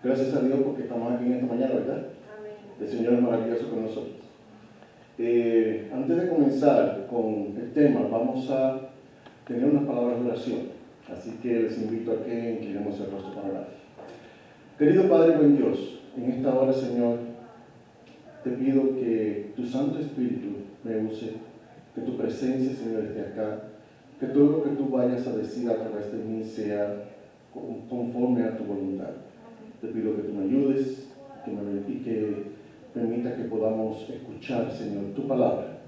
Gracias a Dios porque estamos aquí en esta mañana, ¿verdad? Amén. El Señor es maravilloso con nosotros. Antes de comenzar con el tema, vamos a tener unas palabras de oración. Así que les invito a que inclinemos el rostro para orar. Querido Padre, buen Dios, en esta hora, Señor, te pido que tu Santo Espíritu me use, que tu presencia, Señor, esté acá, que todo lo que tú vayas a decir a través de mí sea conforme a tu voluntad. Te pido que tú me ayudes y que permita que podamos escuchar, Señor, tu palabra,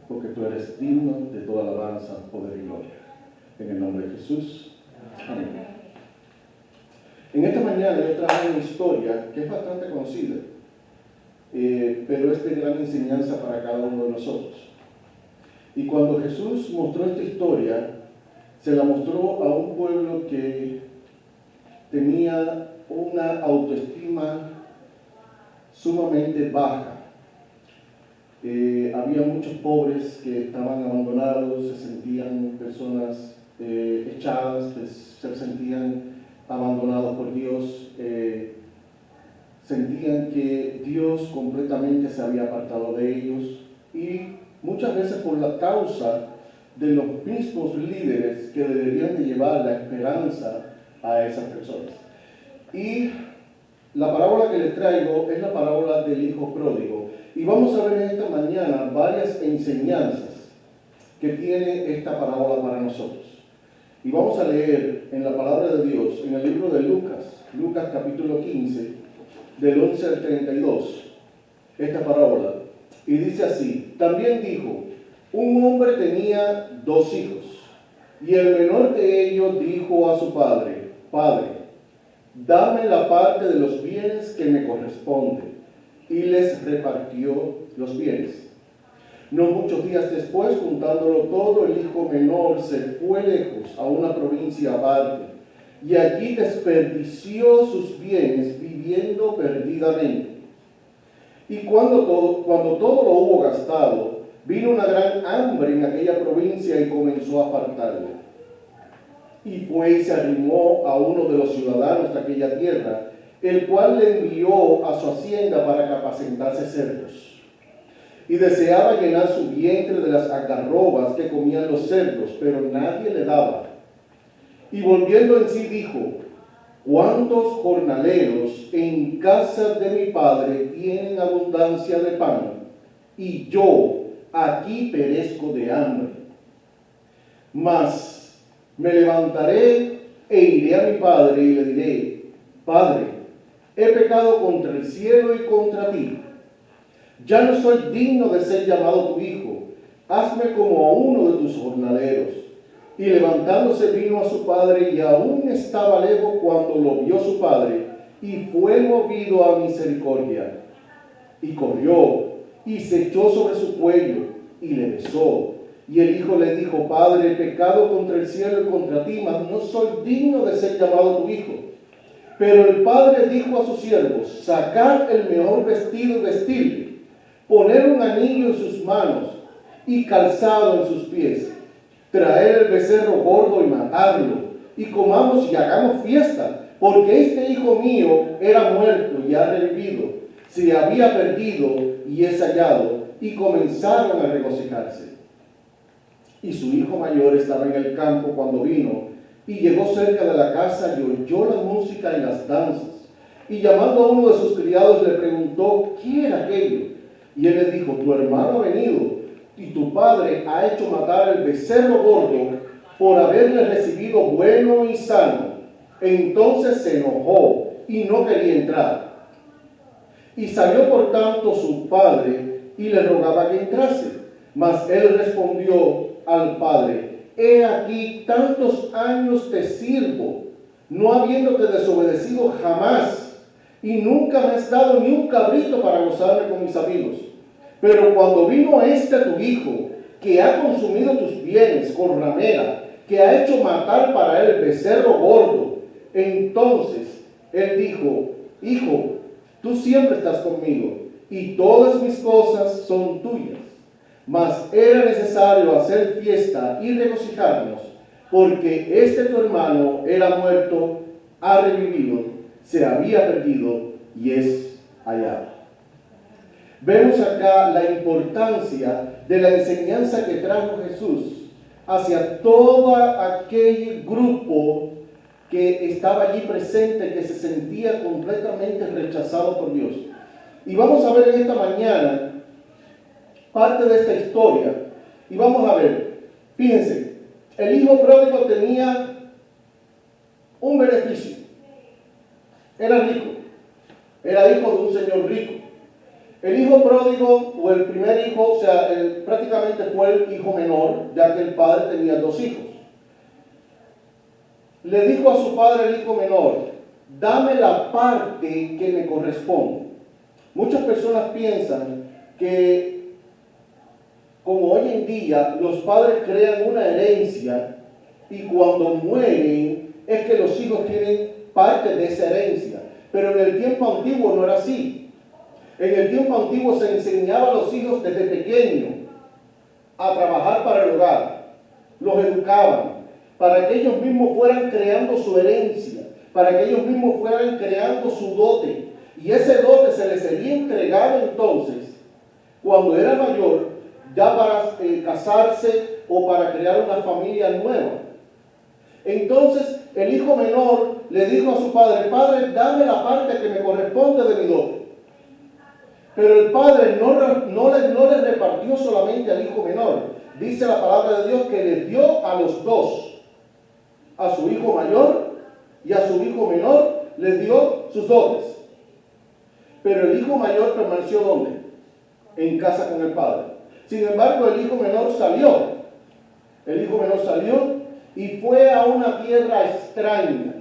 porque tú eres digno de toda alabanza, poder y gloria. En el nombre de Jesús. Amén. En esta mañana yo traje una historia que es bastante conocida, pero es de gran enseñanza para cada uno de nosotros. Y cuando Jesús mostró esta historia, se la mostró a un pueblo que tenía una autoestima sumamente baja. Había muchos pobres que estaban abandonados, se sentían personas echadas, se sentían abandonados por Dios, sentían que Dios completamente se había apartado de ellos, y muchas veces por la causa de los mismos líderes que deberían de llevar la esperanza a esas personas. Y la parábola que les traigo es la parábola del hijo pródigo, y vamos a ver en esta mañana varias enseñanzas que tiene esta parábola para nosotros. Y vamos a leer en la palabra de Dios, en el libro de Lucas capítulo 15, del 11 al 32, esta parábola. Y dice así: también dijo, un hombre tenía 2 hijos, y el menor de ellos dijo a su padre: Padre, dame la parte de los bienes que me corresponde. Y les repartió los bienes. No muchos días después, juntándolo todo, el hijo menor se fue lejos a una provincia aparte, y allí desperdició sus bienes viviendo perdidamente. Y cuando todo lo hubo gastado, vino una gran hambre en aquella provincia y comenzó a faltarle. Y fue y se arrimó a uno de los ciudadanos de aquella tierra, el cual le envió a su hacienda para que apacentase cerdos. Y deseaba llenar su vientre de las algarrobas que comían los cerdos, pero nadie le daba. Y volviendo en sí dijo: ¿cuántos jornaleros en casa de mi padre tienen abundancia de pan? Y yo aquí perezco de hambre. Mas me levantaré e iré a mi padre y le diré: Padre, he pecado contra el cielo y contra ti. Ya no soy digno de ser llamado tu hijo. Hazme como a uno de tus jornaleros. Y levantándose vino a su padre, y aún estaba lejos cuando lo vio su padre, y fue movido a misericordia. Y corrió, y se echó sobre su cuello, y le besó. Y el hijo le dijo: Padre, he pecado contra el cielo y contra ti, mas no soy digno de ser llamado tu hijo. Pero el padre dijo a sus siervos: sacad el mejor vestido y vestirle, poner un anillo en sus manos y calzado en sus pies, traer el becerro gordo y matarlo, y comamos y hagamos fiesta, porque este hijo mío era muerto y ha revivido, se había perdido y es hallado. Y comenzaron a regocijarse. Y su hijo mayor estaba en el campo cuando vino, y llegó cerca de la casa y oyó la música y las danzas. Y llamando a uno de sus criados le preguntó: ¿qué era aquello? Y él le dijo: tu hermano ha venido, y tu padre ha hecho matar el becerro gordo por haberle recibido bueno y sano. Entonces se enojó y no quería entrar. Y salió por tanto su padre y le rogaba que entrase. Mas él respondió al padre: he aquí tantos años te sirvo, no habiéndote desobedecido jamás, y nunca me has dado ni un cabrito para gozarme con mis amigos. Pero cuando vino tu hijo, que ha consumido tus bienes con ramera, que ha hecho matar para él el becerro gordo, entonces él dijo: hijo, tú siempre estás conmigo, y todas mis cosas son tuyas. Mas era necesario hacer fiesta y regocijarnos, porque tu hermano era muerto, ha revivido, se había perdido y es hallado. Vemos acá la importancia de la enseñanza que trajo Jesús hacia todo aquel grupo que estaba allí presente, que se sentía completamente rechazado por Dios. Y vamos a ver en esta mañana parte de esta historia. Y vamos a ver, fíjense, el hijo pródigo tenía un beneficio. Era rico, era hijo de un señor rico. El hijo pródigo, o el primer hijo, o sea, prácticamente fue el hijo menor, ya que el padre tenía 2 hijos. Le dijo a su padre, el hijo menor, dame la parte que me corresponde. Muchas personas piensan que, como hoy en día, los padres crean una herencia y cuando mueren es que los hijos tienen parte de esa herencia. Pero en el tiempo antiguo no era así. En el tiempo antiguo se enseñaba a los hijos desde pequeños a trabajar para el hogar. Los educaban para que ellos mismos fueran creando su herencia, para que ellos mismos fueran creando su dote. Y ese dote se les sería entregado entonces, cuando era mayor, ya para casarse o para crear una familia nueva. Entonces el hijo menor le dijo a su padre, padre, dame la parte que me corresponde de mi dote. Pero el padre no le repartió solamente al hijo menor. Dice la palabra de Dios que le dio a los 2, a su hijo mayor y a su hijo menor, le dio sus dotes. Pero el hijo mayor permaneció ¿dónde? En casa con el padre. Sin embargo, el hijo menor salió. El hijo menor salió y fue a una tierra extraña.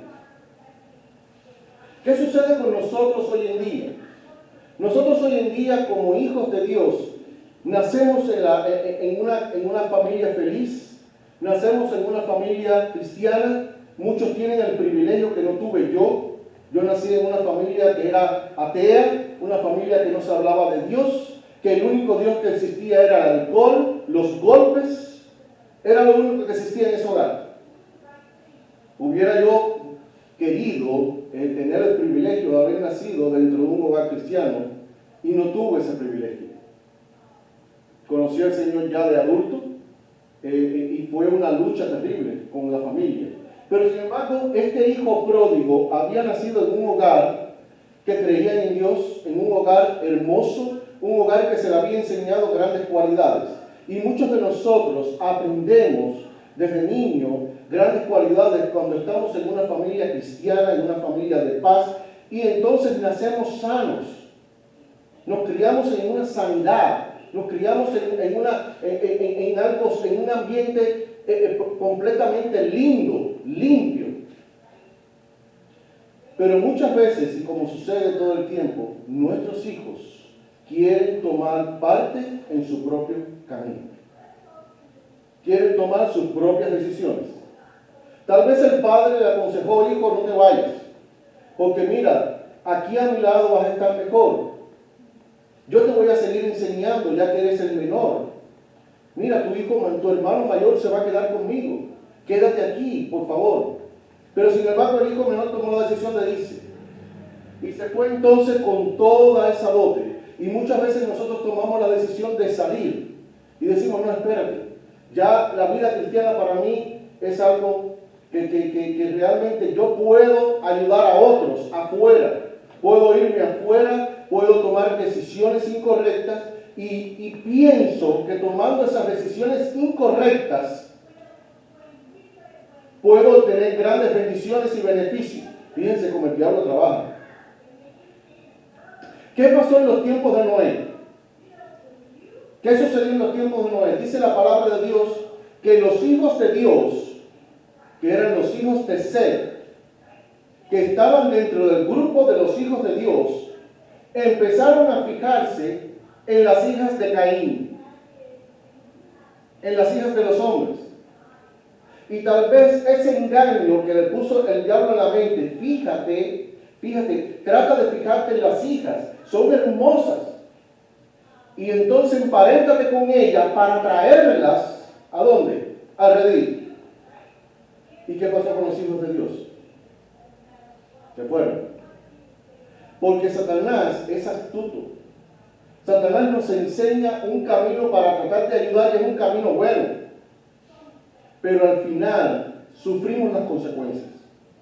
¿Qué sucede con nosotros hoy en día? Nosotros hoy en día, como hijos de Dios, nacemos en una familia feliz, nacemos en una familia cristiana. Muchos tienen el privilegio que no tuve yo. Yo nací en una familia que era atea, una familia que no se hablaba de Dios, que el único Dios que existía era el alcohol, los golpes, era lo único que existía en ese hogar. Hubiera yo querido tener el privilegio de haber nacido dentro de un hogar cristiano y no tuve ese privilegio. Conocí al Señor ya de adulto y fue una lucha terrible con la familia. Pero sin embargo, este hijo pródigo había nacido en un hogar que creía en Dios, en un hogar hermoso, un hogar que se le había enseñado grandes cualidades. Y muchos de nosotros aprendemos desde niño grandes cualidades cuando estamos en una familia cristiana, en una familia de paz, y entonces nacemos sanos. Nos criamos en una sanidad, nos criamos en un ambiente completamente lindo, limpio. Pero muchas veces, y como sucede todo el tiempo, nuestros hijos quieren tomar parte en su propio camino. Quieren tomar sus propias decisiones. Tal vez el padre le aconsejó, hijo, no te vayas, porque mira, aquí a mi lado vas a estar mejor. Yo te voy a seguir enseñando ya que eres el menor. Mira, tu hermano mayor se va a quedar conmigo. Quédate aquí, por favor. Pero sin embargo el hijo menor tomó la decisión de irse. Y se fue entonces con toda esa dote. Y muchas veces nosotros tomamos la decisión de salir. Y decimos, no, espérate. Ya la vida cristiana para mí es algo que realmente yo puedo ayudar a otros afuera. Puedo irme afuera, puedo tomar decisiones incorrectas y pienso que tomando esas decisiones incorrectas puedo tener grandes bendiciones y beneficios. Fíjense cómo el diablo trabaja. ¿Qué pasó en los tiempos de Noé? ¿Qué sucedió en los tiempos de Noé? Dice la palabra de Dios que los hijos de Dios, que eran los hijos de Seth, que estaban dentro del grupo de los hijos de Dios, empezaron a fijarse en las hijas de Caín, en las hijas de los hombres. Y tal vez ese engaño que le puso el diablo en la mente, fíjate, trata de fijarte en las hijas, son hermosas. Y entonces emparéntate con ellas para traerlas, ¿a dónde? A redil. ¿Y qué pasó con los hijos de Dios? Se fueron. Porque Satanás es astuto. Satanás nos enseña un camino para tratar de ayudar y es un camino bueno. Pero al final sufrimos las consecuencias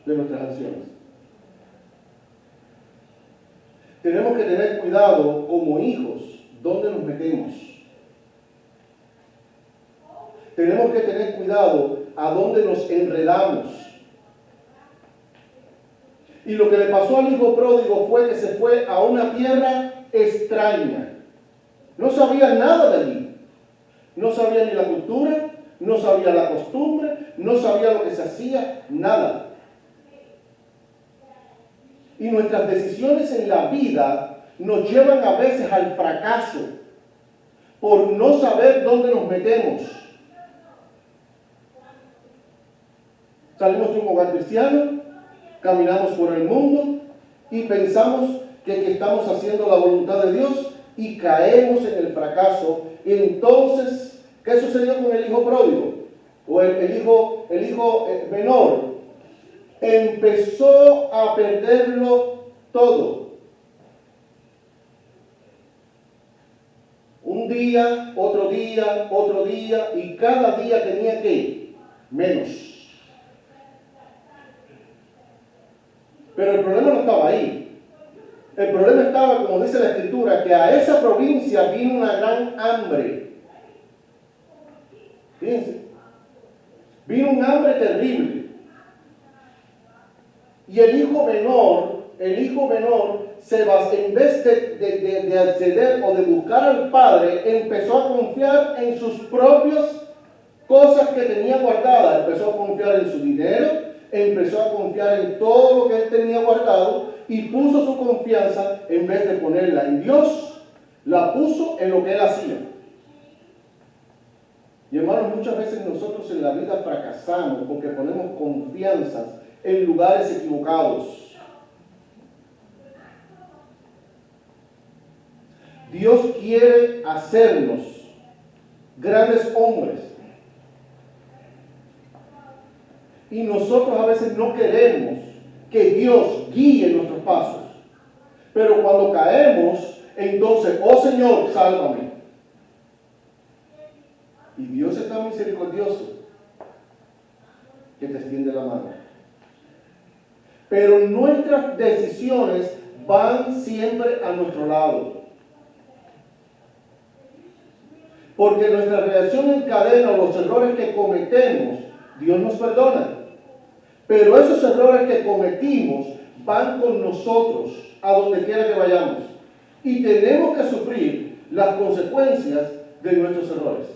de nuestras acciones. Tenemos que tener cuidado como hijos, dónde nos metemos. Tenemos que tener cuidado a dónde nos enredamos. Y lo que le pasó al hijo pródigo fue que se fue a una tierra extraña. No sabía nada de allí. No sabía ni la cultura, no sabía la costumbre, no sabía lo que se hacía, nada. Y nuestras decisiones en la vida nos llevan a veces al fracaso por no saber dónde nos metemos. Salimos de un hogar cristiano, caminamos por el mundo y pensamos que estamos haciendo la voluntad de Dios y caemos en el fracaso. Y entonces, ¿qué sucedió con el hijo pródigo? O el hijo menor. Empezó a perderlo todo. Un día, otro día, otro día, y cada día tenía que menos. Pero el problema no estaba ahí. El problema estaba, como dice la Escritura, que a esa provincia vino una gran hambre. Fíjense. Vino un hambre terrible. Y el hijo menor, en vez de acceder o de buscar al padre, empezó a confiar en sus propias cosas que tenía guardadas. Empezó a confiar en su dinero, empezó a confiar en todo lo que él tenía guardado y puso su confianza, en vez de ponerla en Dios, la puso en lo que él hacía. Y hermanos, muchas veces nosotros en la vida fracasamos porque ponemos confianzas en lugares equivocados. Dios quiere hacernos grandes hombres. Y nosotros a veces no queremos que Dios guíe nuestros pasos. Pero cuando caemos, entonces, oh Señor, sálvame. Y Dios es tan misericordioso que te extiende la mano. Pero nuestras decisiones van siempre a nuestro lado. Porque nuestra reacción en cadena o los errores que cometemos, Dios nos perdona. Pero esos errores que cometimos van con nosotros a donde quiera que vayamos. Y tenemos que sufrir las consecuencias de nuestros errores.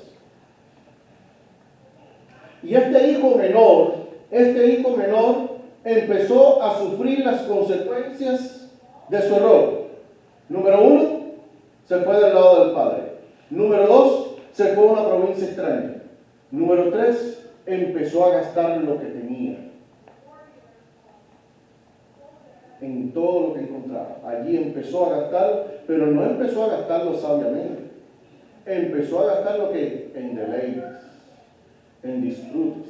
Y este hijo menor empezó a sufrir las consecuencias de su error. Número 1, se fue del lado del padre. Número 2, se fue a una provincia extraña. Número 3, empezó a gastar lo que tenía. En todo lo que encontraba. Allí empezó a gastar, pero no empezó a gastarlo sabiamente. Empezó a gastar lo que en deleites, en disfrutes.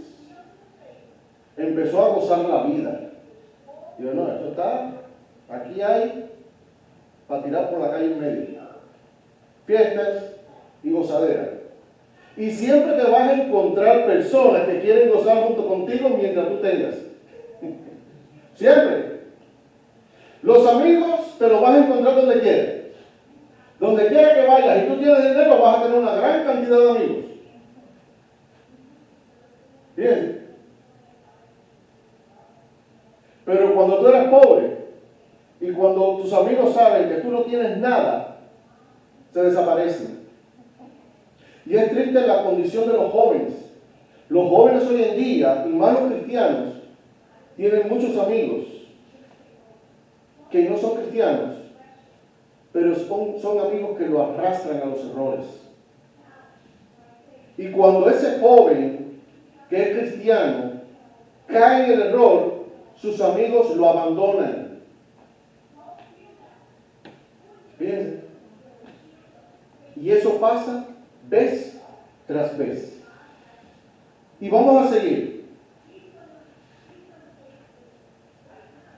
Empezó a gozar la vida. Digo, no, esto está, aquí hay para tirar por la calle en medio. Fiestas y gozaderas. Y siempre te vas a encontrar personas que quieren gozar junto contigo mientras tú tengas. Siempre. Los amigos te los vas a encontrar donde quieras. Donde quiera que vayas y tú tienes dinero, vas a tener una gran cantidad de amigos. Fíjense. Pero cuando tú eres pobre y cuando tus amigos saben que tú no tienes nada, se desaparecen. Y es triste la condición de los jóvenes. Los jóvenes hoy en día, y más los cristianos, tienen muchos amigos que no son cristianos, pero son amigos que lo arrastran a los errores. Y cuando ese joven que es cristiano cae en el error, sus amigos lo abandonan. Fíjense. Y eso pasa vez tras vez. Y vamos a seguir.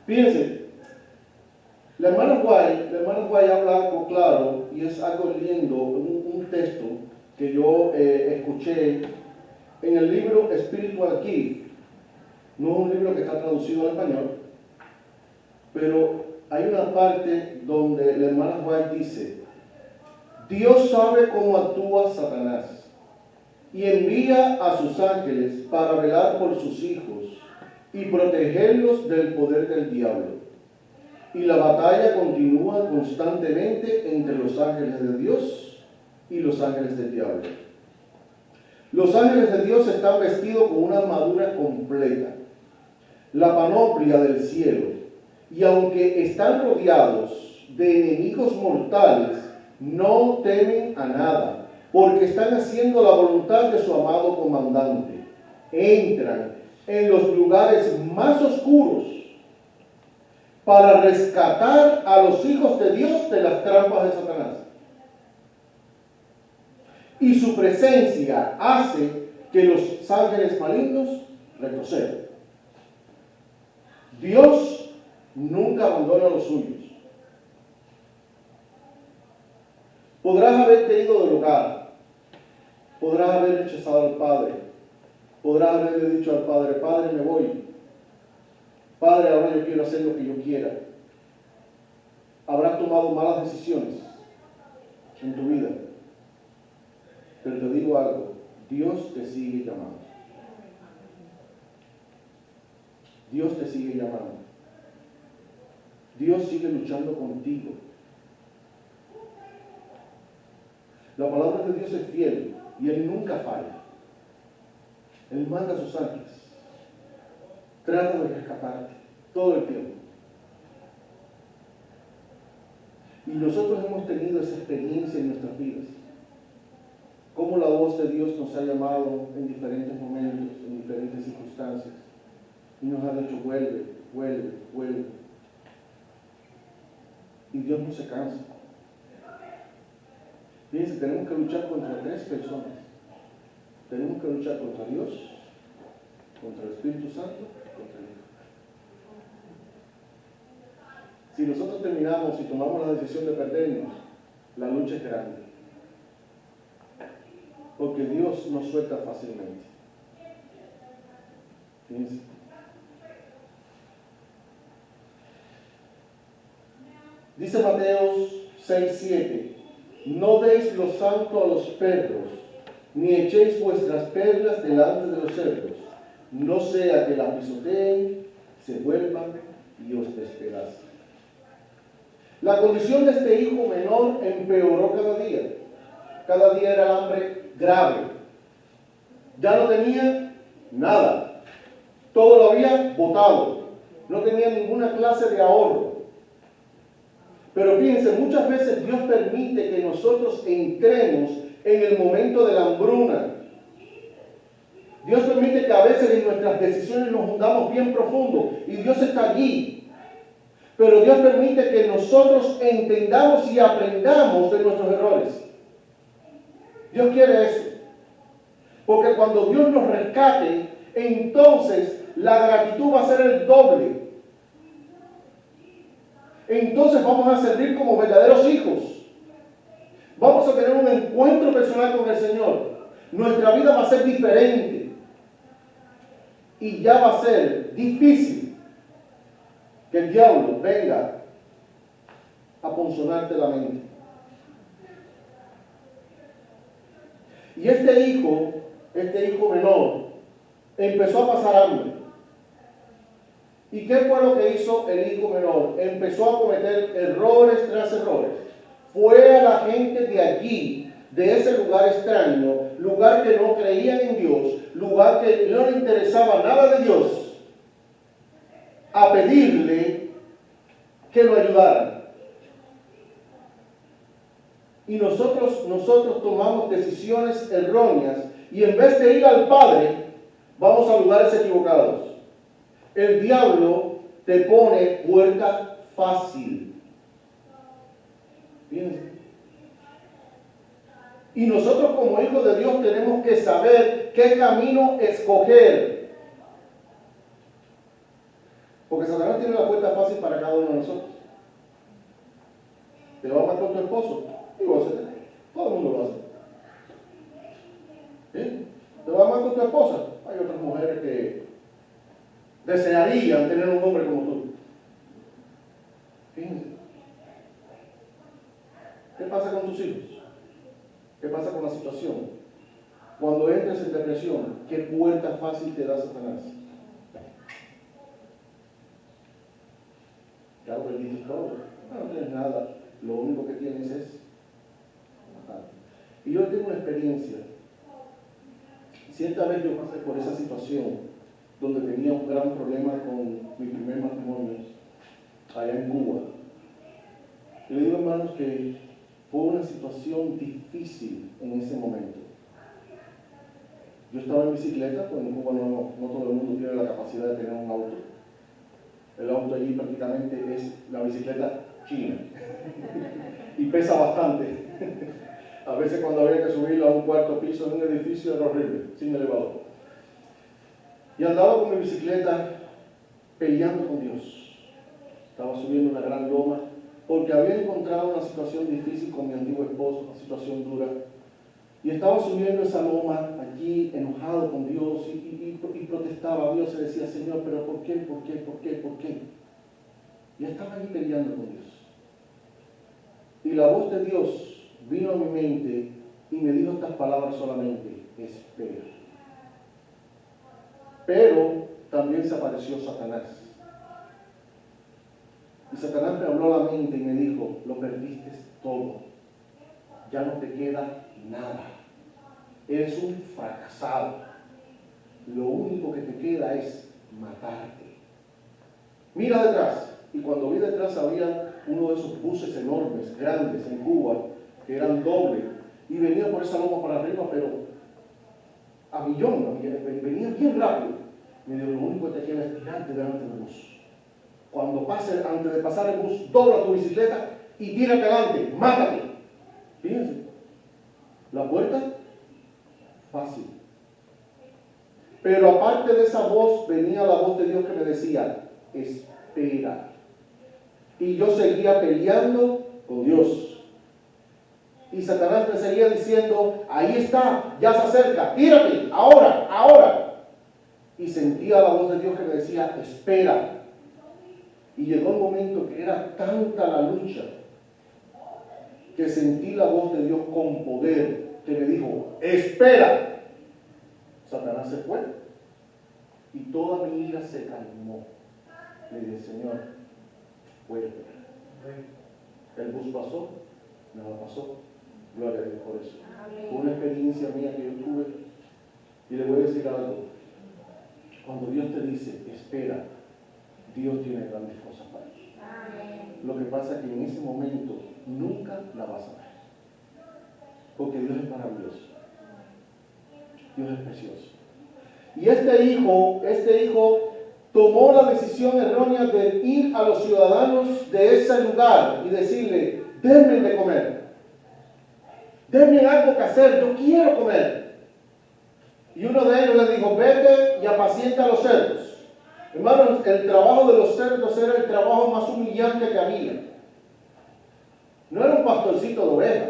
Fíjense. La hermana White habla algo claro y es algo lindo, un texto que yo escuché en el libro Spiritual Gift. No es un libro que está traducido al español, pero hay una parte donde la hermana White dice: Dios sabe cómo actúa Satanás y envía a sus ángeles para velar por sus hijos y protegerlos del poder del diablo. Y la batalla continúa constantemente entre los ángeles de Dios y los ángeles del diablo. Los ángeles de Dios están vestidos con una armadura completa, la panoplia del cielo, y aunque están rodeados de enemigos mortales, no temen a nada, porque están haciendo la voluntad de su amado comandante. Entran en los lugares más oscuros para rescatar a los hijos de Dios de las trampas de Satanás. Y su presencia hace que los ángeles malignos retrocedan. Dios nunca abandona a los suyos. Podrás haberte ido del hogar, podrás haber rechazado al Padre, podrás haberle dicho al Padre: Padre, me voy. Padre, ahora yo quiero hacer lo que yo quiera. Habrás tomado malas decisiones en tu vida. Pero te digo algo: Dios te sigue llamando. Dios te sigue llamando. Dios sigue luchando contigo. La palabra de Dios es fiel y Él nunca falla. Él manda a sus ángeles. Trata de rescatarte todo el tiempo. Y nosotros hemos tenido esa experiencia en nuestras vidas. Cómo la voz de Dios nos ha llamado en diferentes momentos, en diferentes circunstancias. Y nos ha dicho: vuelve, vuelve, vuelve. Y Dios no se cansa. Fíjense, tenemos que luchar contra tres personas. Tenemos que luchar contra Dios, contra el Espíritu Santo, contra el Hijo. Si nosotros terminamos y tomamos la decisión de perdernos, la lucha es grande. Porque Dios nos suelta fácilmente. Fíjense. Dice Mateo 6:7: No deis lo santo a los perros, ni echéis vuestras perlas delante de los cerdos, no sea que la pisoteen, se vuelvan y os despedacen. La condición de este hijo menor empeoró cada día. Cada día era el hambre grave. Ya no tenía nada. Todo lo había botado. No tenía ninguna clase de ahorro. Pero fíjense, muchas veces Dios permite que nosotros entremos en el momento de la hambruna. Dios permite que a veces en nuestras decisiones nos hundamos bien profundo y Dios está allí. Pero Dios permite que nosotros entendamos y aprendamos de nuestros errores. Dios quiere eso. Porque cuando Dios nos rescate, entonces la gratitud va a ser el doble. Entonces vamos a servir como verdaderos hijos. Vamos a tener un encuentro personal con el Señor. Nuestra vida va a ser diferente. Y ya va a ser difícil que el diablo venga a ponzonarte la mente. Y este hijo menor, empezó a pasar hambre. ¿Y qué fue lo que hizo el hijo menor? Empezó a cometer errores tras errores. Fue a la gente de allí, de ese lugar extraño, lugar que no creían en Dios, lugar que no le interesaba nada de Dios, a pedirle que lo ayudaran. Y nosotros tomamos decisiones erróneas y en vez de ir al Padre, vamos a lugares equivocados. El diablo te pone puerta fácil. Fíjense. Y nosotros como hijos de Dios tenemos que saber qué camino escoger. Porque Satanás tiene la puerta fácil para cada uno de nosotros. ¿Te va mal con tu esposo? Y vos, todo el mundo lo hace. ¿Sí? ¿Te va mal con tu esposa? Hay otras mujeres que desearían tener un hombre como tú. Fíjense. ¿Qué pasa con tus hijos? ¿Qué pasa con la situación? Cuando entres en depresión, ¿qué puerta fácil te da Satanás? Ya lo perdiste todo. No tienes nada. Lo único que tienes es matar. Y yo tengo una experiencia. Cierta vez yo pasé por esa situación donde tenía un gran problema con mi primer matrimonio allá en Cuba. Y le digo, hermanos, que fue una situación difícil en ese momento. Yo estaba en bicicleta, pues en Cuba no todo el mundo tiene la capacidad de tener un auto. El auto allí prácticamente es la bicicleta china y pesa bastante. A veces cuando había que subirlo a un cuarto piso en un edificio era horrible, sin elevador. Y andaba con mi bicicleta peleando con Dios. Estaba subiendo una gran loma porque había encontrado una situación difícil con mi antiguo esposo, una situación dura. Y estaba subiendo esa loma allí enojado con Dios y protestaba a Dios y decía, Señor, pero ¿por qué? ¿Por qué? ¿Por qué? ¿Por qué? Y estaba allí peleando con Dios. Y la voz de Dios vino a mi mente y me dijo estas palabras solamente, espera. Pero también se apareció Satanás. Y Satanás me habló a la mente y me dijo, lo perdiste todo. Ya no te queda nada. Eres un fracasado. Lo único que te queda es matarte. Mira detrás. Y cuando vi detrás había uno de esos buses enormes, grandes en Cuba, que eran dobles, y venía por esa loma para arriba, pero a millón, venía bien rápido. Me dijo, lo único que te queda es tirarte delante del bus. Cuando pase, antes de pasar el bus, dobla tu bicicleta y tírate adelante, mátate. Fíjense, la puerta, fácil. Pero aparte de esa voz, venía la voz de Dios que me decía, espera. Y yo seguía peleando con Dios. Y Satanás me seguía diciendo, ahí está, ya se acerca, tírate, ahora, ahora. Y sentía la voz de Dios que me decía, espera. Y llegó un momento que era tanta la lucha que sentí la voz de Dios con poder que me dijo, espera. Satanás se fue y toda mi ira se calmó. Le dije, Señor, voy a esperar. El bus pasó, nada pasó. Gloria a Dios por eso. Fue una experiencia mía que yo tuve. Y le voy a decir algo. Cuando Dios te dice, espera, Dios tiene grandes cosas para ti. Lo que pasa es que en ese momento nunca la vas a ver. Porque Dios es maravilloso. Dios es precioso. Y este hijo tomó la decisión errónea de ir a los ciudadanos de ese lugar y decirle, denme de comer. Denme algo que hacer, yo quiero comer. Y uno de ellos le dijo, vete y apacienta a los cerdos. Hermanos, el trabajo de los cerdos era el trabajo más humillante que había. No era un pastorcito de ovejas.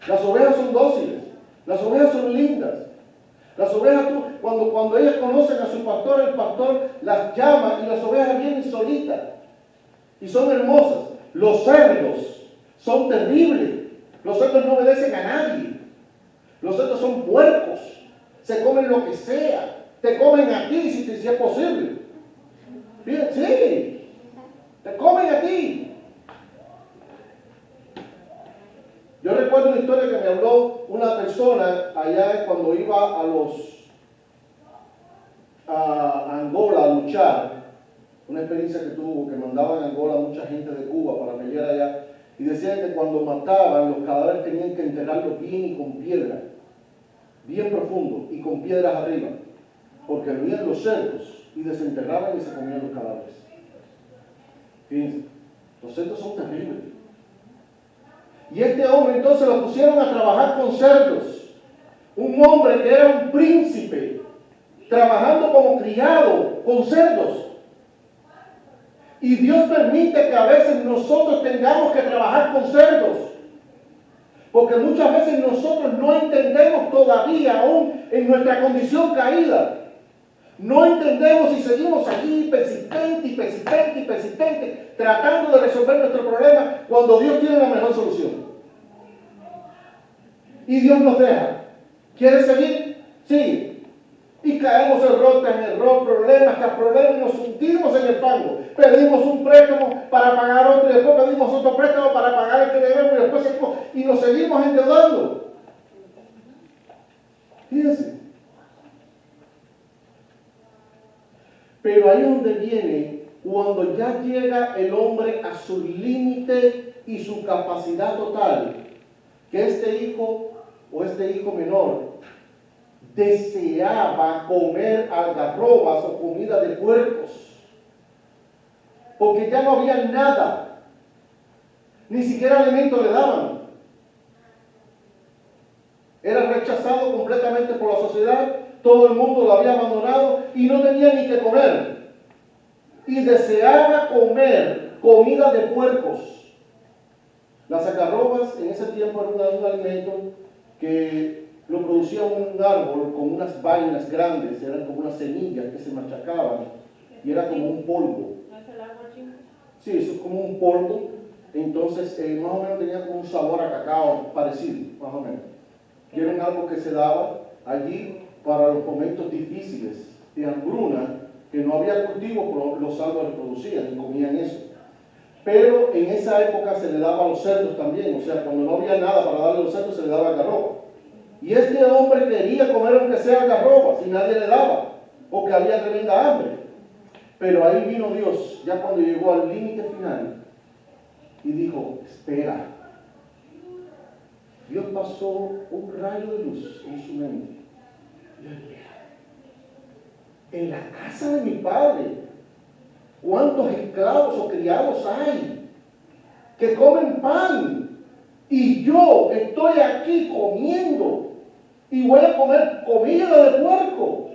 Las ovejas son dóciles, las ovejas son lindas. Las ovejas, cuando ellas conocen a su pastor, el pastor las llama y las ovejas vienen solitas. Y son hermosas. Los cerdos son terribles. Los cerdos no obedecen a nadie. Los cerdos son puercos. Se comen lo que sea. Te comen a ti si es posible. Sí. Te comen a ti. Yo recuerdo una historia que me habló una persona allá cuando iba a Angola a luchar. Una experiencia que tuvo, que mandaban a Angola mucha gente de Cuba para pelear allá. Y decían que cuando mataban, los cadáveres tenían que enterrarlos bien y con piedra. Bien profundo y con piedras arriba. Porque venían los cerdos y desenterraban y se comían los cadáveres. Fíjense, los cerdos son terribles. Y este hombre entonces lo pusieron a trabajar con cerdos. Un hombre que era un príncipe, trabajando como criado con cerdos. Y Dios permite que a veces nosotros tengamos que trabajar con cerdos. Porque muchas veces nosotros no entendemos todavía aún en nuestra condición caída. No entendemos y seguimos allí persistente, tratando de resolver nuestro problema cuando Dios tiene la mejor solución. Y Dios nos deja. ¿Quieres seguir? Sí. Y caemos error tras error, problema tras problema, y nos hundimos en el fango. Pedimos un préstamo para pagar otro, y después pedimos otro préstamo para pagar el que debemos, y después seguimos, y nos seguimos endeudando. Fíjense. Pero ahí es donde viene, cuando ya llega el hombre a su límite y su capacidad total, que este hijo o este hijo menor deseaba comer algarrobas o comida de puercos, porque ya no había nada, ni siquiera alimento le daban. Era rechazado completamente por la sociedad, todo el mundo lo había abandonado y no tenía ni que comer. Y deseaba comer comida de puercos. Las algarrobas en ese tiempo eran un alimento que lo producía un árbol con unas vainas grandes, eran como unas semillas que se machacaban y era como un polvo. ¿No es el árbol chingo? Sí, eso es como un polvo, entonces más o menos tenía como un sabor a cacao parecido, más o menos. Y era un árbol que se daba allí para los momentos difíciles de hambruna, que no había cultivo, pero los árboles producían y comían eso. Pero en esa época se le daba a los cerdos también, o sea, cuando no había nada para darle a los cerdos se le daba algarroba. Y este hombre quería comer aunque sea algarrobas y nadie le daba, porque había tremenda hambre. Pero ahí vino Dios, ya cuando llegó al límite final, y dijo, espera. Dios pasó un rayo de luz en su mente. En la casa de mi padre, ¿cuántos esclavos o criados hay que comen pan? Y yo estoy aquí comiendo y voy a comer comida de puerco.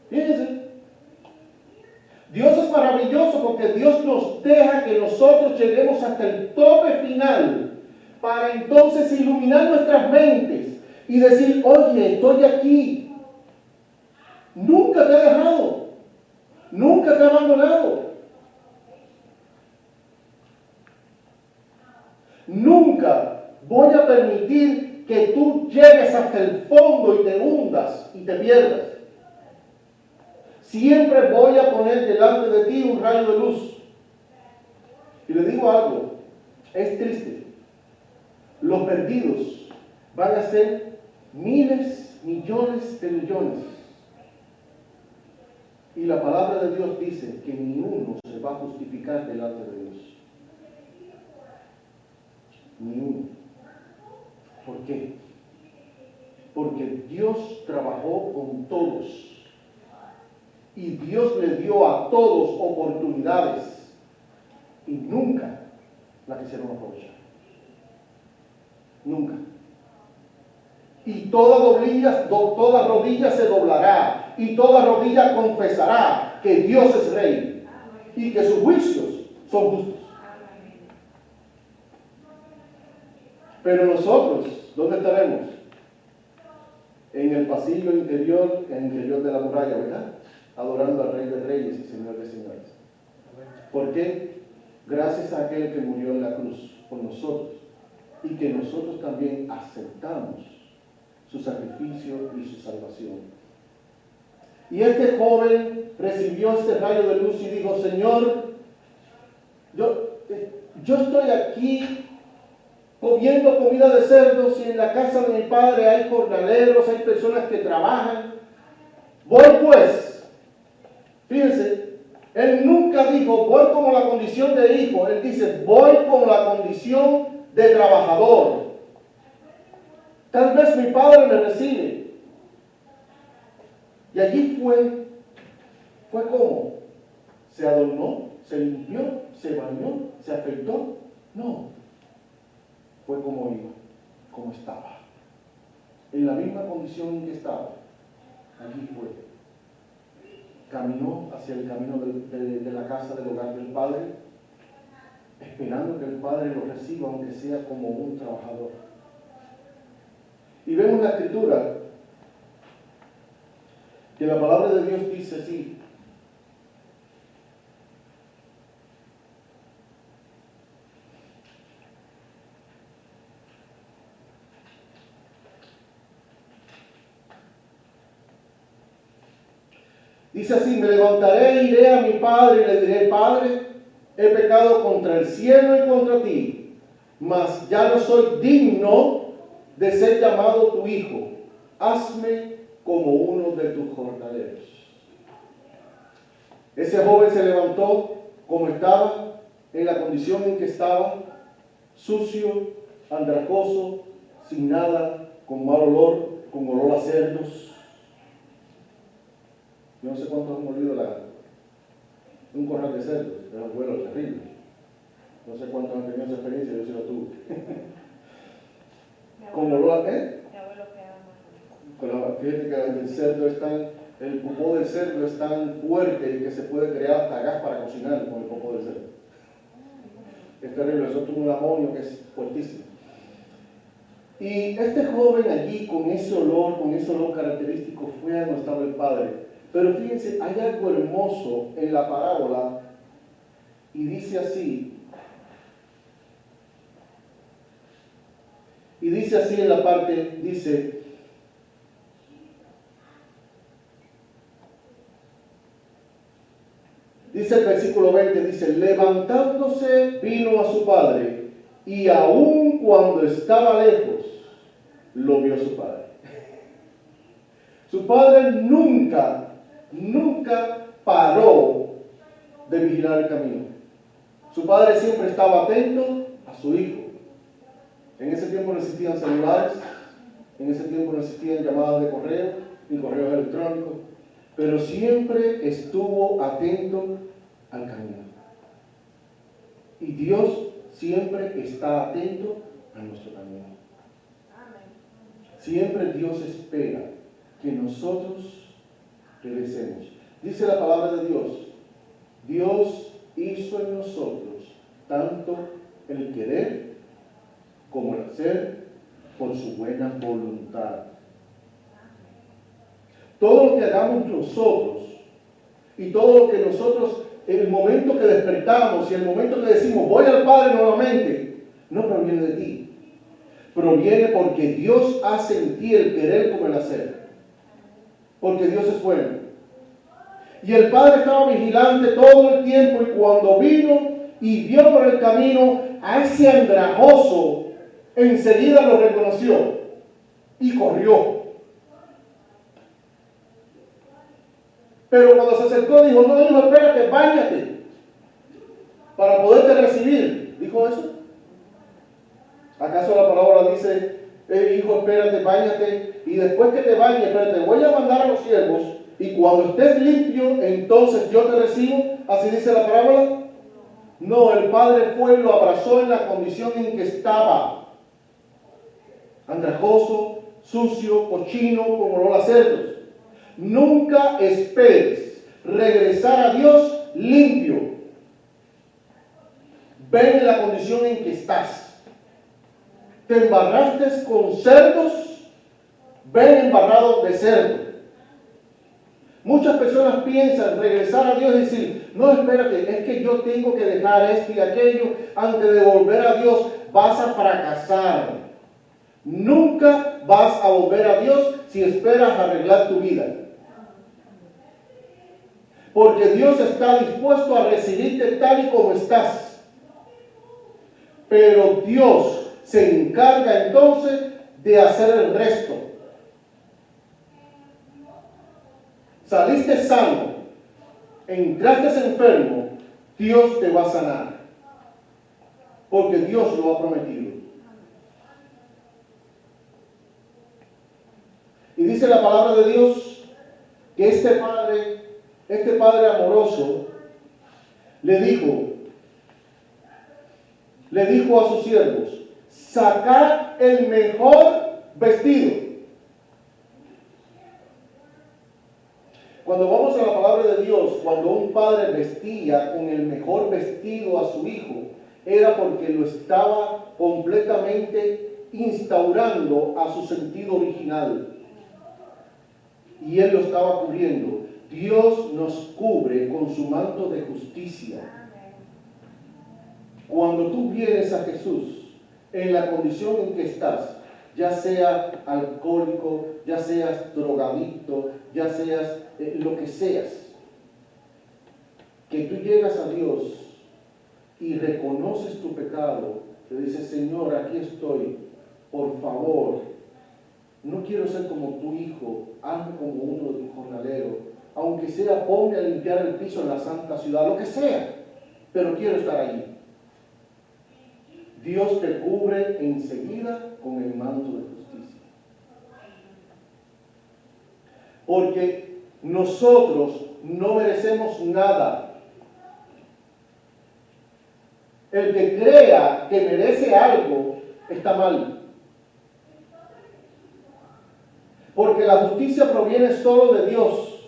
Fíjense, Dios es maravilloso porque Dios nos deja que nosotros lleguemos hasta el tope final para entonces iluminar nuestras mentes y decir, oye, estoy aquí. Nunca te he dejado, nunca te he abandonado. Nunca voy a permitir que tú llegues hasta el fondo y te hundas y te pierdas. Siempre voy a poner delante de ti un rayo de luz. Y le digo algo, es triste. Los perdidos van a ser miles, millones de millones. Y la palabra de Dios dice que ni uno se va a justificar delante de Dios. Ni uno. ¿Por qué? Porque Dios trabajó con todos. Y Dios le dio a todos oportunidades. Y nunca la quisieron aprovechar. Nunca. Y toda rodilla se doblará. Y toda rodilla confesará que Dios es Rey. Y que sus juicios son justos. Pero nosotros, ¿dónde estaremos? En el pasillo interior, en el interior de la muralla, ¿verdad? Adorando al Rey de Reyes y Señor de Señores. ¿Por qué? Gracias a aquel que murió en la cruz por nosotros y que nosotros también aceptamos su sacrificio y su salvación. Y este joven recibió este rayo de luz y dijo, Señor, yo estoy aquí comiendo comida de cerdos y en la casa de mi padre hay jornaleros, hay personas que trabajan. Voy pues. Fíjense, él nunca dijo, voy con la condición de hijo. Él dice, voy con la condición de trabajador. Tal vez mi padre me recibe. Y allí fue como, se adornó, se limpió, se bañó, se afeitó. No, fue como iba, como estaba. En la misma condición en que estaba. Allí fue. caminó hacia el camino de la casa del hogar del Padre, esperando que el Padre lo reciba, aunque sea como un trabajador. Y vemos la Escritura, que la palabra de Dios dice así: dice así: me levantaré e iré a mi padre y le diré: Padre, he pecado contra el cielo y contra ti, mas ya no soy digno de ser llamado tu hijo. Hazme como uno de tus jornaleros. Ese joven se levantó como estaba, en la condición en que estaba, sucio, andrajoso, sin nada, con mal olor, con olor a cerdos. Yo no sé cuántos han olido un corral de cerdos, es un vuelo terrible. No sé cuántos han tenido esa experiencia, yo sí la tuve. Con olor a fíjate que el cerdo es tan, el popó del cerdo es tan fuerte que se puede crear hasta gas para cocinar con el popó del cerdo. Es terrible, eso tuvo un amonio que es fuertísimo. Y este joven allí, con ese olor característico, fue a donde estaba el padre. Pero fíjense, hay algo hermoso en la parábola, y dice así en la parte, dice el versículo 20, dice: levantándose vino a su padre, y aun cuando estaba lejos, lo vio su padre. Su padre nunca paró de vigilar el camino. Su padre siempre estaba atento a su hijo. En ese tiempo no existían celulares, en ese tiempo no existían llamadas de correo, ni correos electrónicos, pero siempre estuvo atento al camino. Y Dios siempre está atento a nuestro camino. Siempre Dios espera que nosotros regresemos. Dice la palabra de Dios: Dios hizo en nosotros tanto el querer como el hacer por su buena voluntad. Todo lo que hagamos nosotros y todo lo que nosotros, en el momento que despertamos y el momento que decimos voy al Padre nuevamente, no proviene de ti. Proviene porque Dios hace en ti el querer como el hacer. Porque Dios es bueno. Y el Padre estaba vigilante todo el tiempo, y cuando vino y vio por el camino a ese andrajoso, enseguida lo reconoció y corrió. Pero cuando se acercó dijo: no, hijo, espérate, báñate para poderte recibir. ¿Dijo eso? ¿Acaso la palabra dice: hijo, espérate, báñate, y después que te bañes, espérate, voy a mandar a los siervos, y cuando estés limpio, entonces yo te recibo? ¿Así dice la parábola? No, el padre fue y lo abrazó en la condición en que estaba: andrajoso, sucio, cochino, con olor a cerdos. Nunca esperes regresar a Dios limpio. Ven en la condición en que estás. Te embarraste con cerdos, ven embarrado de cerdo. Muchas personas piensan regresar a Dios y decir: no, espérate, es que yo tengo que dejar esto y aquello antes de volver a Dios. Vas a fracasar. Nunca vas a volver a Dios si esperas arreglar tu vida. Porque Dios está dispuesto a recibirte tal y como estás. Pero Dios se encarga entonces de hacer el resto. Saliste sano, entraste enfermo, Dios te va a sanar. Porque Dios lo ha prometido. Y dice la palabra de Dios que este padre amoroso le dijo a sus siervos: sacad el mejor vestido. Cuando vamos a la palabra de Dios, cuando un padre vestía con el mejor vestido a su hijo, era porque lo estaba completamente instaurando a su sentido original. Y él lo estaba cubriendo. Dios nos cubre con su manto de justicia. Cuando tú vienes a Jesús, en la condición en que estás, ya sea alcohólico, ya seas drogadicto, ya seas lo que seas, que tú llegas a Dios y reconoces tu pecado, te dices, Señor, aquí estoy, por favor, no quiero ser como tu hijo, hazme como uno de tus jornaleros, aunque sea ponme a limpiar el piso en la santa ciudad, lo que sea, pero quiero estar allí. Dios te cubre enseguida con el manto de justicia. Porque nosotros no merecemos nada. El que crea que merece algo está mal. Porque la justicia proviene solo de Dios.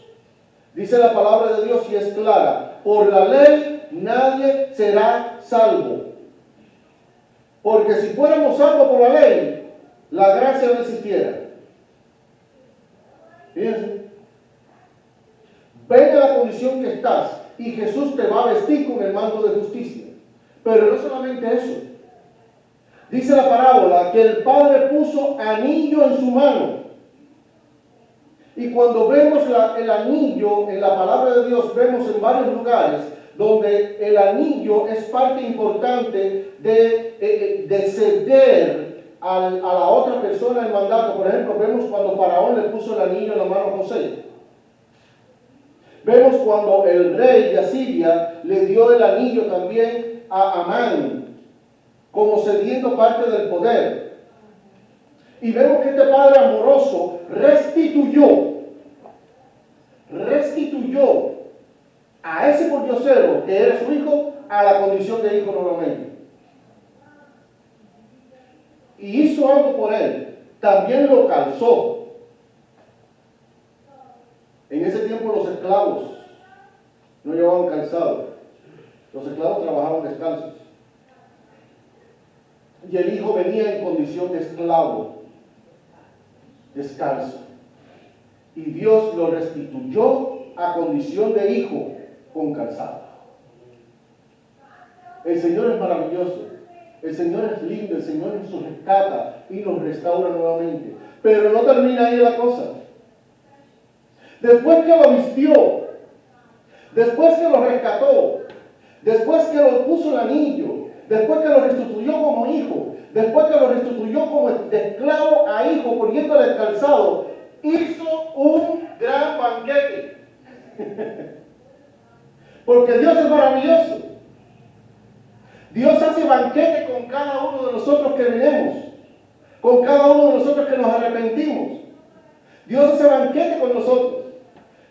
Dice la palabra de Dios y es clara. Por la ley nadie será salvo. Porque si fuéramos salvos por la ley, la gracia no existiera. Fíjense. Ven a la condición que estás y Jesús te va a vestir con el manto de justicia. Pero no solamente eso. Dice la parábola que el Padre puso anillo en su mano. Y cuando vemos el anillo en la palabra de Dios, vemos en varios lugares donde el anillo es parte importante de ceder a la otra persona el mandato. Por ejemplo, vemos cuando Faraón le puso el anillo en la mano a José. Vemos cuando el rey de Asiria le dio el anillo también a Amán, como cediendo parte del poder. Y vemos que este padre amoroso restituyó a ese pordiosero que era su hijo a la condición de hijo nuevamente. Y hizo algo por él. También lo calzó. En ese tiempo los esclavos no llevaban calzado. Los esclavos trabajaban descalzos. Y el hijo venía en condición de esclavo, descalzo. Y Dios lo restituyó a condición de hijo con calzado. El Señor es maravilloso. El Señor es lindo. El Señor nos rescata y nos restaura nuevamente. Pero no termina ahí la cosa. Después que lo vistió, después que lo rescató, después que lo puso el anillo, después que lo restituyó como hijo, después que lo restituyó como de esclavo a hijo, poniéndole el calzado, hizo un gran banquete. Porque Dios es maravilloso. Dios hace banquete con cada uno de nosotros que venimos, con cada uno de nosotros que nos arrepentimos. Dios hace banquete con nosotros.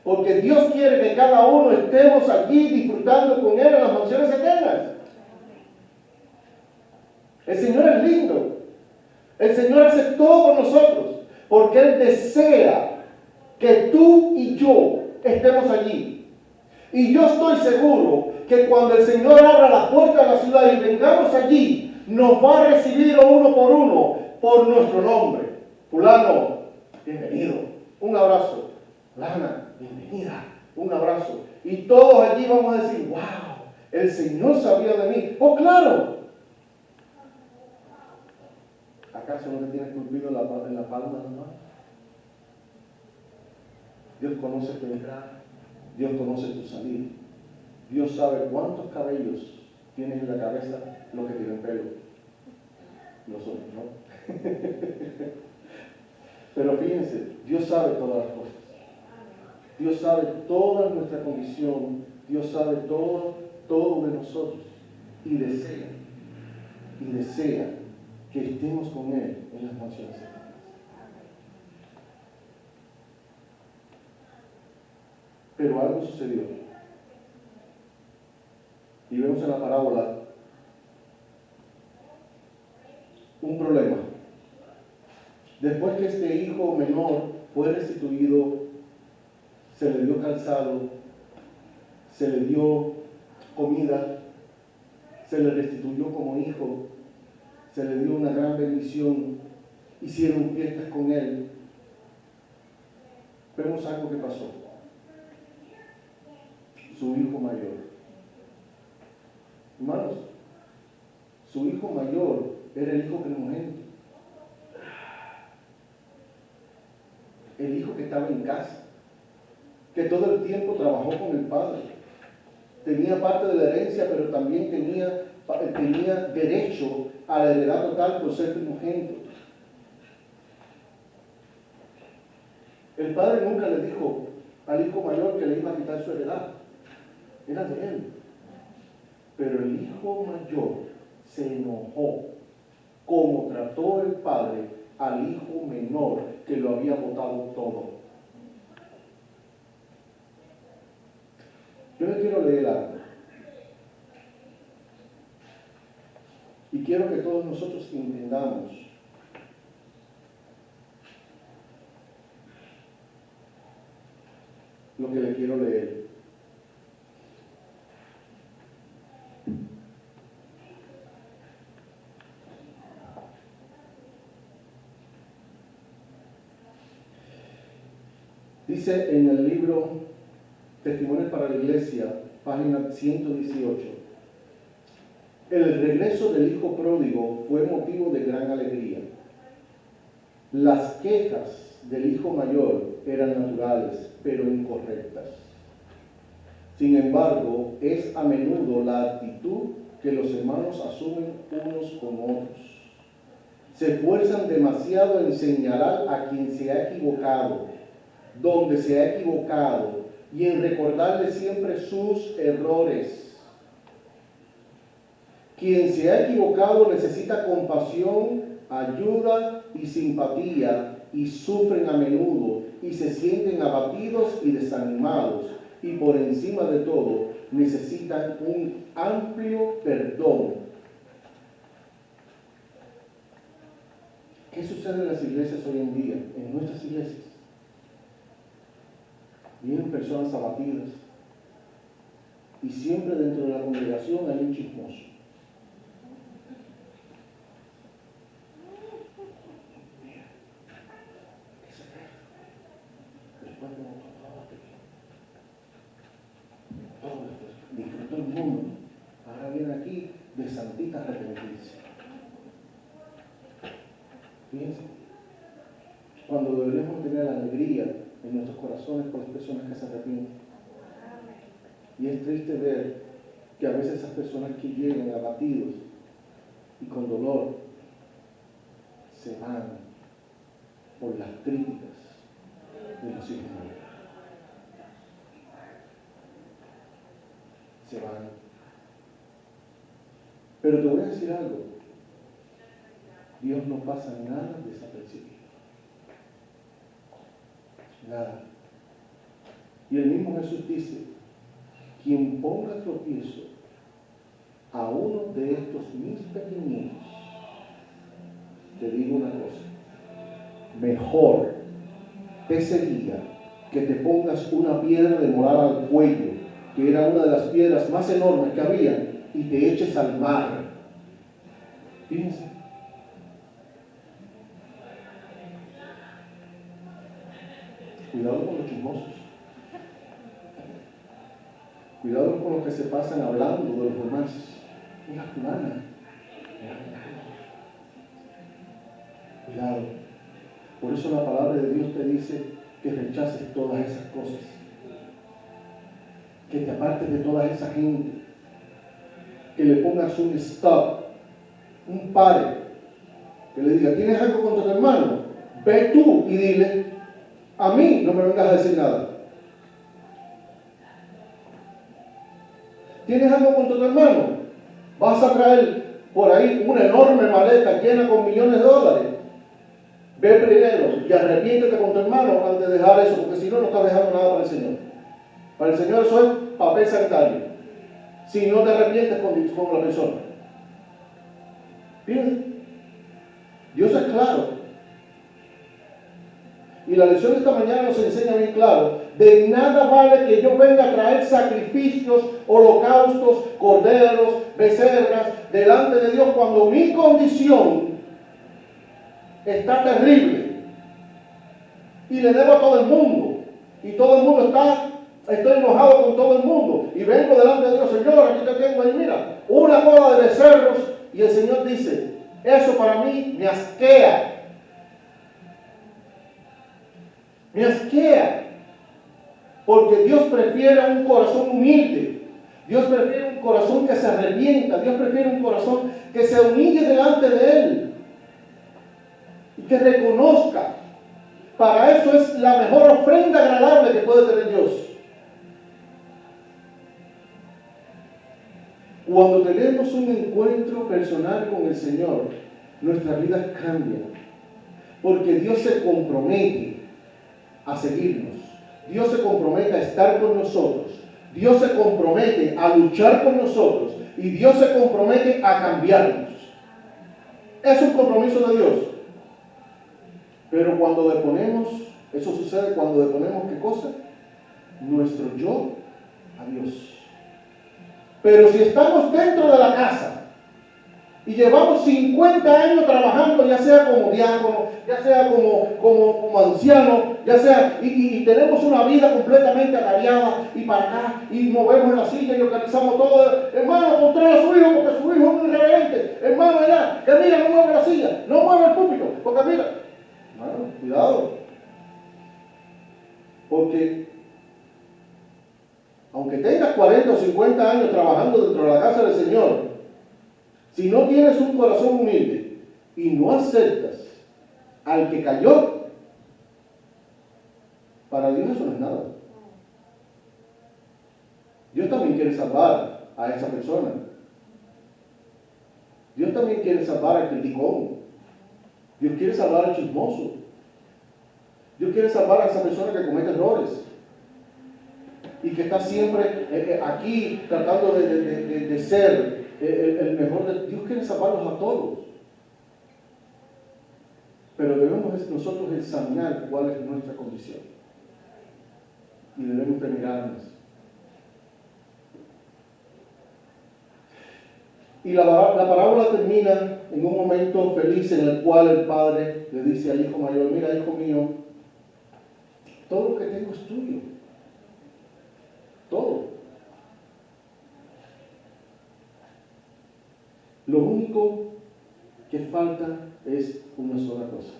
Porque Dios quiere que cada uno estemos allí disfrutando con Él en las mansiones eternas. El Señor es lindo. El Señor hace todo por nosotros. Porque Él desea que tú y yo estemos allí. Y yo estoy seguro que cuando el Señor abra la puerta de la ciudad y vengamos allí, nos va a recibir uno por nuestro nombre. Fulano, bienvenido. Un abrazo. Lana, bienvenida, un abrazo. Y todos allí vamos a decir, wow, el Señor sabía de mí. ¡Oh, claro! ¿Acaso no te tienes esculpido en la palma de la mano? Dios conoce tu entrada, Dios conoce tu salida. Dios sabe cuántos cabellos tienes en la cabeza, los que tienen pelo. Nosotros, ¿no? Pero fíjense, Dios sabe todas las cosas. Dios sabe toda nuestra condición, Dios sabe todo de nosotros y desea que estemos con Él en las mansiones eternas. Pero algo sucedió. Y vemos en la parábola un problema. Después que este hijo menor fue restituido, se le dio calzado, se le dio comida, se le restituyó como hijo, se le dio una gran bendición, hicieron fiestas con él. Vemos algo que pasó. Su hijo mayor. Hermanos, su hijo mayor era el hijo primogénito. El hijo que estaba en casa, que todo el tiempo trabajó con el padre. Tenía parte de la herencia, pero también tenía derecho a la heredad total por ser primogénito. El padre nunca le dijo al hijo mayor que le iba a quitar su heredad. Era de él. Pero el hijo mayor se enojó como trató el padre al hijo menor que lo había botado todo. Yo le quiero leer algo. Y quiero que todos nosotros entendamos lo que le quiero leer. Dice en el libro Testimonios para la Iglesia, página 118, el regreso del hijo pródigo fue motivo de gran alegría. Las quejas del hijo mayor eran naturales, pero incorrectas. Sin embargo, es a menudo la actitud que los hermanos asumen unos con otros. Se esfuerzan demasiado en señalar a quien se ha equivocado, donde se ha equivocado, y en recordarle siempre sus errores. Quien se ha equivocado necesita compasión, ayuda y simpatía, y sufren a menudo y se sienten abatidos y desanimados, y por encima de todo necesitan un amplio perdón. ¿Qué sucede en las iglesias hoy en día? En nuestras iglesias vienen personas abatidas y siempre dentro de la congregación hay un chismoso. Disfrutó el mundo, ahora viene aquí de santita arrepentirse. Fíjense, cuando deberíamos tener alegría en nuestros corazones por las personas que se arrepienten. Y es triste ver que a veces esas personas que llegan abatidos y con dolor se van por las críticas de los hijos de Dios. Se van. Pero te voy a decir algo. Dios no pasa nada desapercibido. Nada. Y el mismo Jesús dice, quien ponga tropiezo a uno de estos mis pequeñitos, te digo una cosa, mejor te sería que te pongas una piedra de morar al cuello, que era una de las piedras más enormes que había, y te eches al mar. Fíjense. Cuidado con los chismosos. Cuidado con los que se pasan hablando de los demás. Mira, fulana. Cuidado. Por eso la palabra de Dios te dice que rechaces todas esas cosas. Que te apartes de toda esa gente. Que le pongas un stop, un pare. Que le diga, ¿tienes algo contra tu hermano? Ve tú y dile, a mí no me vengas a decir nada. ¿Tienes algo contra tu hermano? Vas a traer por ahí una enorme maleta llena con millones de dólares. Ve primero y arrepiéntete con tu hermano antes de dejar eso, porque si no, no estás dejando nada para el Señor. Para el Señor eso es papel sanitario. Si no te arrepientes con la persona. Fíjense, Dios es claro. Y la lección de esta mañana nos enseña bien claro, de nada vale que yo venga a traer sacrificios, holocaustos, corderos, becerras, delante de Dios cuando mi condición está terrible. Y le debo a todo el mundo. Y todo el mundo estoy enojado con todo el mundo. Y vengo delante de Dios, Señor, aquí te tengo ahí, mira, una cola de becerros. Y el Señor dice, eso para mí me asquea. Me asquea. Porque Dios prefiere un corazón humilde. Dios prefiere un corazón que se arrepienta. Dios prefiere un corazón que se humille delante de Él. Y que reconozca. Para eso es la mejor ofrenda agradable que puede tener Dios. Cuando tenemos un encuentro personal con el Señor, nuestras vidas cambian. Porque Dios se compromete a seguirnos. Dios se compromete a estar con nosotros. Dios se compromete a luchar con nosotros. Y Dios se compromete a cambiarnos. Es un compromiso de Dios. Pero cuando deponemos, eso sucede cuando deponemos, ¿qué cosa? Nuestro yo a Dios. Pero si estamos dentro de la casa y llevamos 50 años trabajando, ya sea como diácono, ya sea como anciano, ya sea, y tenemos una vida completamente atareada y para acá, y movemos en la silla y organizamos todo. Hermano, controla a su hijo porque su hijo es un irreverente. Hermano, allá, que mira, no mueve la silla, no mueve el púlpito, porque mira. Bueno, cuidado. Porque aunque tengas 40 o 50 años trabajando dentro de la casa del Señor, si no tienes un corazón humilde y no aceptas al que cayó, para Dios eso no es nada. Dios también quiere salvar a esa persona. Dios también quiere salvar al criticón. Dios quiere salvar al chismoso. Dios quiere salvar a esa persona que comete errores y que está siempre aquí tratando de ser el mejor. Dios quiere salvarlos a todos. Pero debemos nosotros examinar cuál es nuestra condición. Y debemos de mirarnos. Y la parábola termina en un momento feliz en el cual el padre le dice al hijo mayor, mira, hijo mío, todo lo que tengo es tuyo. Todo. Lo único que falta es una sola cosa.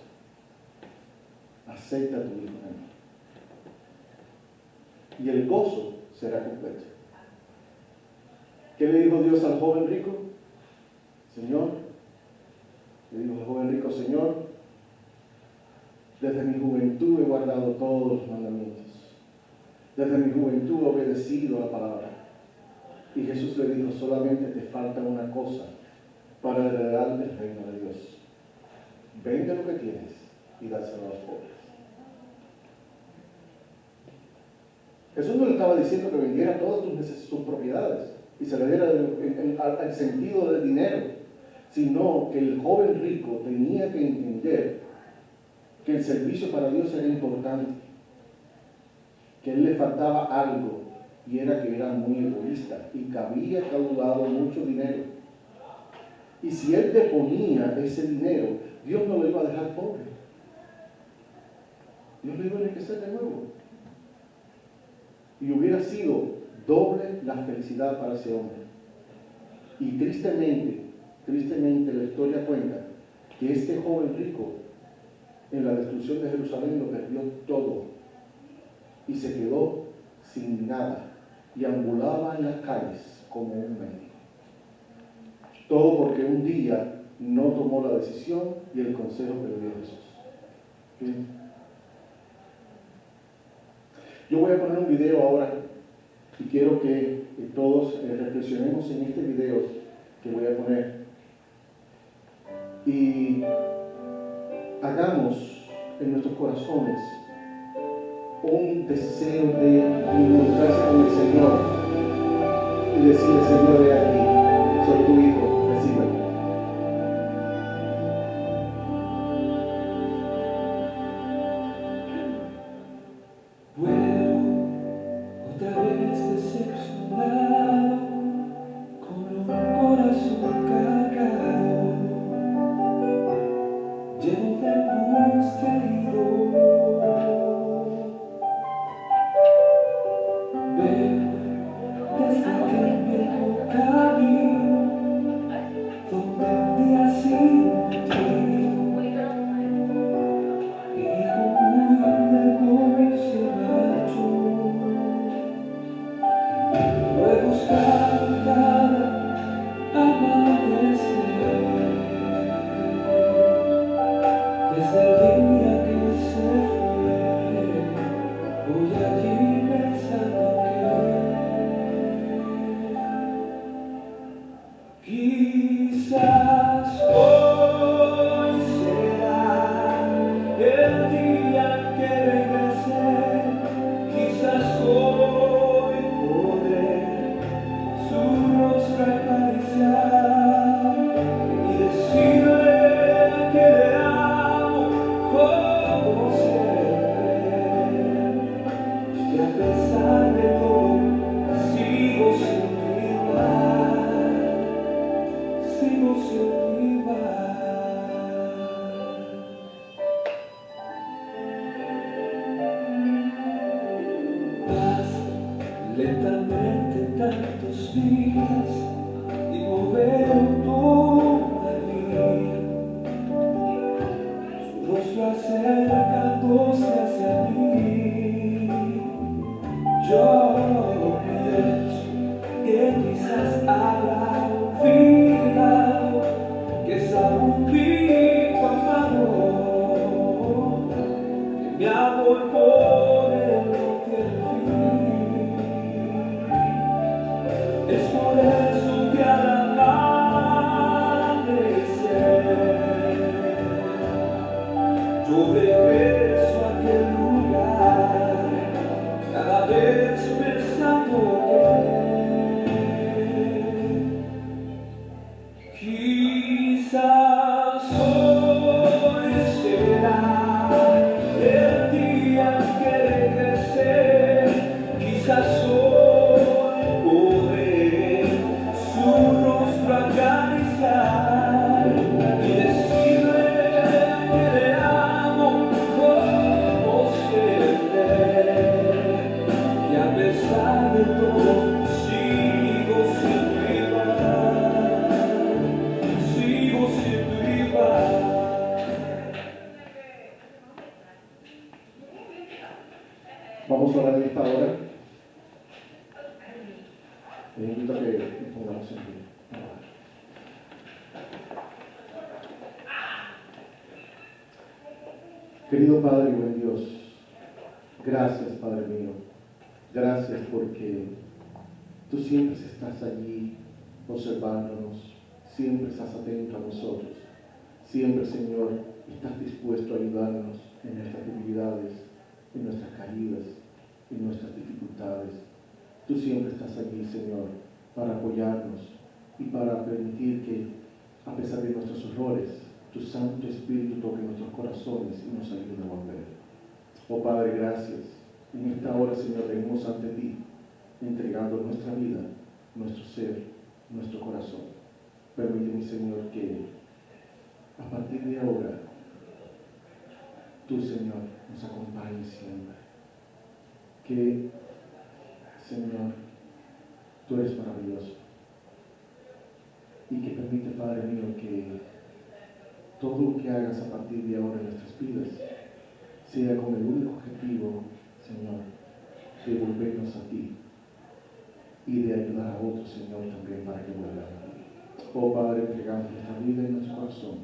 Acepta a tu hijo en mí. Y el gozo será completo. ¿Qué le dijo Dios al joven rico? Señor, le dijo al joven rico, Señor, desde mi juventud he guardado todos los mandamientos. Desde mi juventud he obedecido la palabra. Y Jesús le dijo, solamente te falta una cosa para heredar el reino de Dios. Vende lo que tienes y dáselo a los pobres. Jesús no le estaba diciendo que vendiera todas sus propiedades y se le diera al sentido del dinero, sino que el joven rico tenía que entender que el servicio para Dios era importante, que a él le faltaba algo, y era que era muy egoísta y que había caudado mucho dinero. Y si él deponía ese dinero, Dios no lo iba a dejar pobre. Dios le iba a enriquecer de nuevo. Y hubiera sido doble la felicidad para ese hombre. Y tristemente la historia cuenta que este joven rico, en la destrucción de Jerusalén, lo perdió todo. Y se quedó sin nada. Y ambulaba en las calles como un mendigo. Todo porque un día no tomó la decisión y el consejo que le dio Jesús. ¿Sí? Yo voy a poner un video ahora y quiero que todos reflexionemos en este video que voy a poner y hagamos en nuestros corazones un deseo de encontrarse con el Señor y decirle, Señor, he aquí, soy tu hijo, recíbeme. Vamos a orar en esta hora. Les invito a que nos pongamos en pie. Querido Padre y buen Dios, gracias, Padre mío. Gracias porque tú siempre estás allí observándonos, siempre estás atento a nosotros. Siempre, Señor, estás dispuesto a ayudarnos en nuestras debilidades, en nuestras caídas, en nuestras dificultades. Tú siempre estás allí, Señor, para apoyarnos y para permitir que, a pesar de nuestros errores, tu Santo Espíritu toque nuestros corazones y nos ayude a volver. Oh Padre, gracias. En esta hora, Señor, venimos ante ti, entregando nuestra vida, nuestro ser, nuestro corazón. Permíteme, Señor, que a partir de ahora, tú, Señor, nos acompañes siempre. Que, Señor, tú eres maravilloso. Y que permite, Padre mío, que todo lo que hagas a partir de ahora en nuestras vidas sea con el único objetivo, Señor, de volvernos a ti y de ayudar a otros, Señor, también para que vuelvan a ti. Oh Padre, entregamos nuestra vida y nuestro corazón,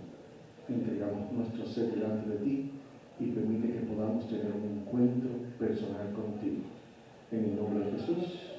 entregamos nuestro ser delante de ti y permite que podamos tener un encuentro personal contigo. En el nombre de Jesús.